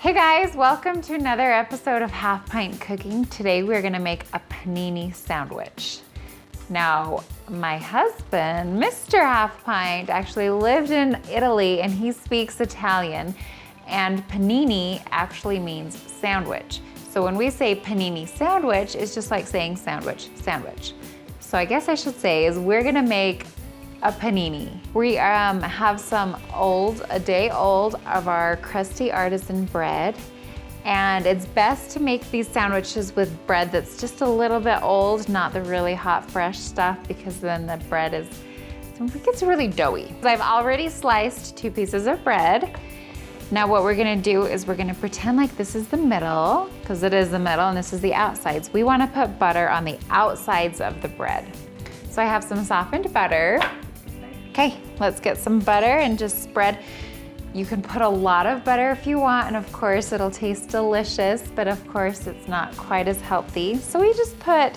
Hey guys, welcome to another episode of Half Pint Cooking. Today we're gonna make a panini sandwich. Now, my husband, Mr. Half Pint, actually lived in Italy and he speaks Italian, and panini actually means sandwich. So when we say panini sandwich, it's just like saying sandwich, sandwich. So I guess I should say is we're gonna make a panini. We have some a day old of our crusty artisan bread, and it's best to make these sandwiches with bread that's just a little bit old, not the really hot fresh stuff, because then the bread gets really doughy. I've already sliced 2 pieces of bread. Now what we're gonna do is we're gonna pretend like this is the middle, because it is the middle and this is the outsides. We wanna put butter on the outsides of the bread. So I have some softened butter. Okay, let's get some butter and just spread. You can put a lot of butter if you want, and of course it'll taste delicious, but of course it's not quite as healthy. So we just put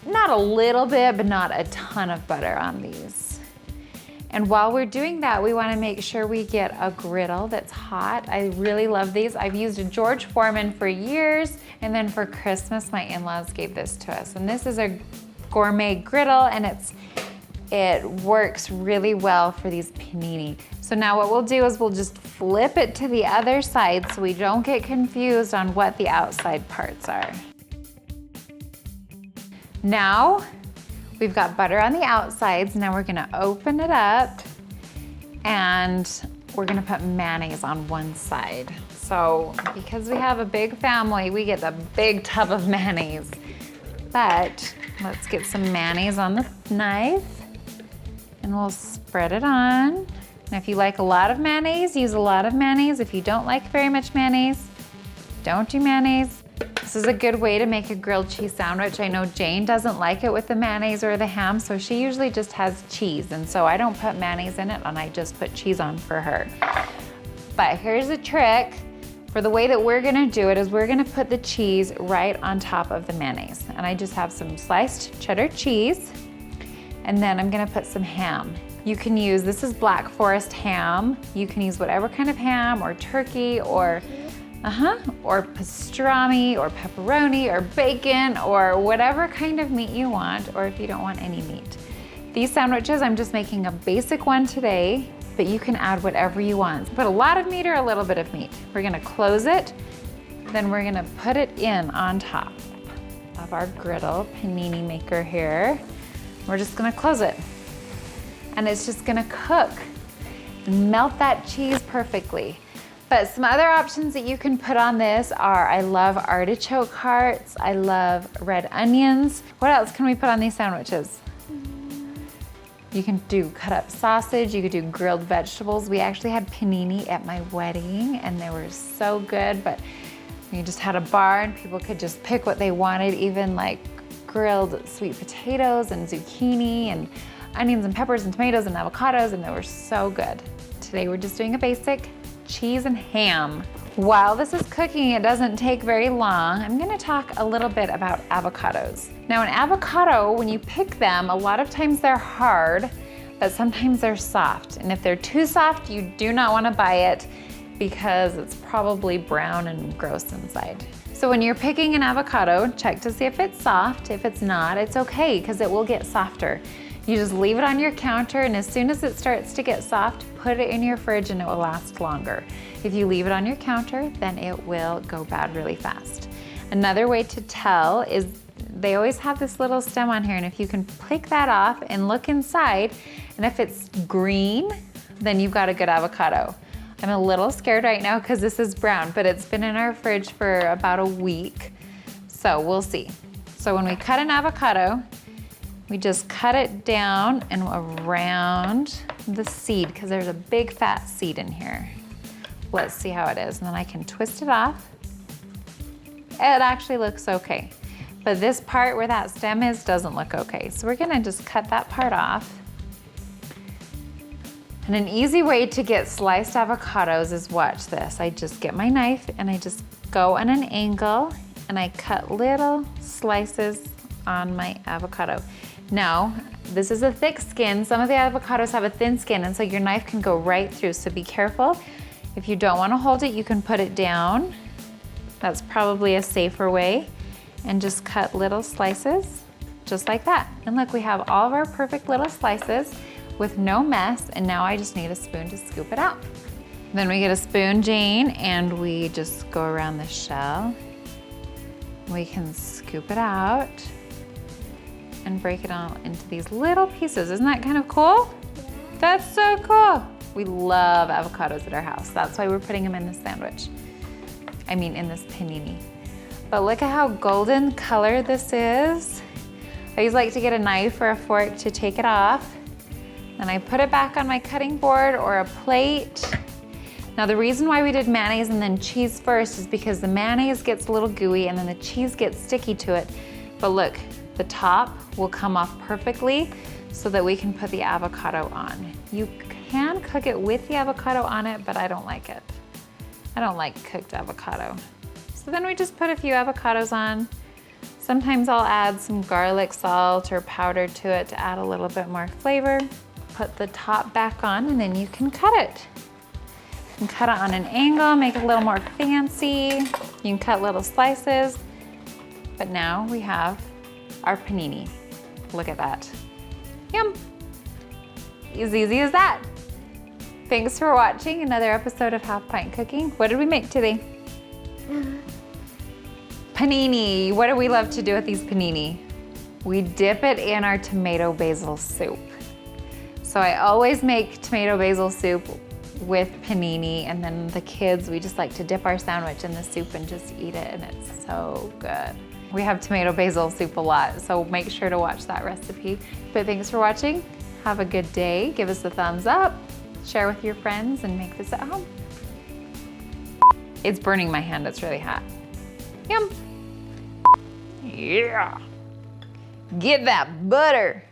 not a little bit, but not a ton of butter on these. And while we're doing that, we wanna make sure we get a griddle that's hot. I really love these. I've used a George Foreman for years, and then for Christmas, my in-laws gave this to us. And this is a gourmet griddle, and it works really well for these panini. So now what we'll do is we'll just flip it to the other side so we don't get confused on what the outside parts are. Now, we've got butter on the outsides. Now we're gonna open it up and we're gonna put mayonnaise on one side. So because we have a big family, we get the big tub of mayonnaise. But let's get some mayonnaise on the knife. And we'll spread it on. Now if you like a lot of mayonnaise, use a lot of mayonnaise. If you don't like very much mayonnaise, don't do mayonnaise. This is a good way to make a grilled cheese sandwich. I know Jane doesn't like it with the mayonnaise or the ham, so she usually just has cheese. And so I don't put mayonnaise in it, and I just put cheese on for her. But here's a trick. For the way that we're gonna do it is we're gonna put the cheese right on top of the mayonnaise. And I just have some sliced cheddar cheese. And then I'm gonna put some ham. You can use, this is Black Forest ham. You can use whatever kind of ham, or turkey, or pastrami, or pepperoni, or bacon, or whatever kind of meat you want, or if you don't want any meat. These sandwiches, I'm just making a basic one today, but you can add whatever you want. Put a lot of meat or a little bit of meat. We're gonna close it, then we're gonna put it in on top of our griddle panini maker here. We're just gonna close it. And it's just gonna cook and melt that cheese perfectly. But some other options that you can put on this are, I love artichoke hearts, I love red onions. What else can we put on these sandwiches? You can do cut up sausage, you could do grilled vegetables. We actually had panini at my wedding and they were so good, but you just had a bar and people could just pick what they wanted, even like grilled sweet potatoes and zucchini and onions and peppers and tomatoes and avocados, and they were so good. Today we're just doing a basic cheese and ham. While this is cooking, it doesn't take very long. I'm gonna talk a little bit about avocados. Now an avocado, when you pick them, a lot of times they're hard, but sometimes they're soft. And if they're too soft, you do not wanna buy it because it's probably brown and gross inside. So when you're picking an avocado, check to see if it's soft. If it's not, it's okay, because it will get softer. You just leave it on your counter, and as soon as it starts to get soft, put it in your fridge and it will last longer. If you leave it on your counter, then it will go bad really fast. Another way to tell is they always have this little stem on here, and if you can pick that off and look inside, and if it's green, then you've got a good avocado. I'm a little scared right now because this is brown, but it's been in our fridge for about a week, so we'll see. So when we cut an avocado, we just cut it down and around the seed, because there's a big fat seed in here. Let's see how it is, and then I can twist it off. It actually looks okay, but this part where that stem is doesn't look okay. So we're gonna just cut that part off. And an easy way to get sliced avocados is, watch this. I just get my knife and I just go on an angle and I cut little slices on my avocado. Now, this is a thick skin. Some of the avocados have a thin skin, and so your knife can go right through, so be careful. If you don't want to hold it, you can put it down. That's probably a safer way. And just cut little slices, just like that. And look, we have all of our perfect little slices with no mess, and now I just need a spoon to scoop it out. Then we get a spoon, Jane, and we just go around the shell. We can scoop it out and break it all into these little pieces. Isn't that kind of cool? That's so cool. We love avocados at our house. That's why we're putting them in this sandwich. I mean, in this panini. But look at how golden color this is. I always like to get a knife or a fork to take it off. Then I put it back on my cutting board or a plate. Now the reason why we did mayonnaise and then cheese first is because the mayonnaise gets a little gooey and then the cheese gets sticky to it. But look, the top will come off perfectly so that we can put the avocado on. You can cook it with the avocado on it, but I don't like it. I don't like cooked avocado. So then we just put a few avocados on. Sometimes I'll add some garlic salt or powder to it to add a little bit more flavor. Put the top back on and then you can cut it. You can cut it on an angle, make it a little more fancy. You can cut little slices. But now we have our panini. Look at that. Yum. As easy as that. Thanks for watching another episode of HalfPint Cooking. What did we make today? Panini. What do we love to do with these panini? We dip it in our tomato basil soup. So I always make tomato basil soup with panini, and then the kids, we just like to dip our sandwich in the soup and just eat it, and it's so good. We have tomato basil soup a lot, so make sure to watch that recipe. But thanks for watching. Have a good day. Give us a thumbs up, share with your friends, and make this at home. It's burning my hand, it's really hot. Yum. Yeah. Get that butter.